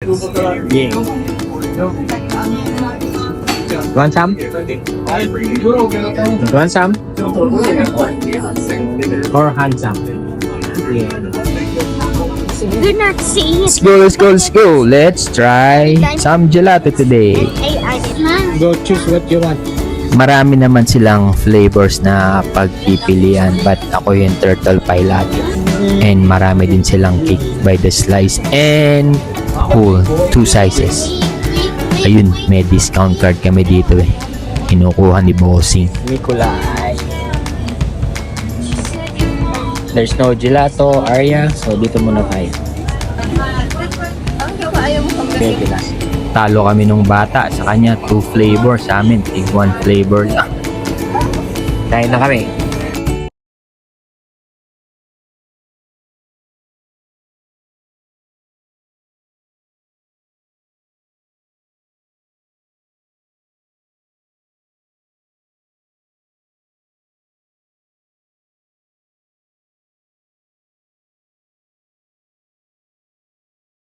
Yeah. Want some? Want some? Or handsome? Yeah. Do not see it. Let's go. Let's try some gelato today. Go choose what you want. Marami naman silang flavors na pagpipilian, but ako yung turtle pie lagi. And marami din silang cake by the slice and whole 2 sizes. Ayun, may discount card kami dito eh. Kinukuha ni Bossing. Nikolai. There's no gelato area, so dito muna tayo. Pwede lang. Talo kami nung bata. Sa kanya, 2 flavors. Sa amin, 1 flavor lang. Kain na kami.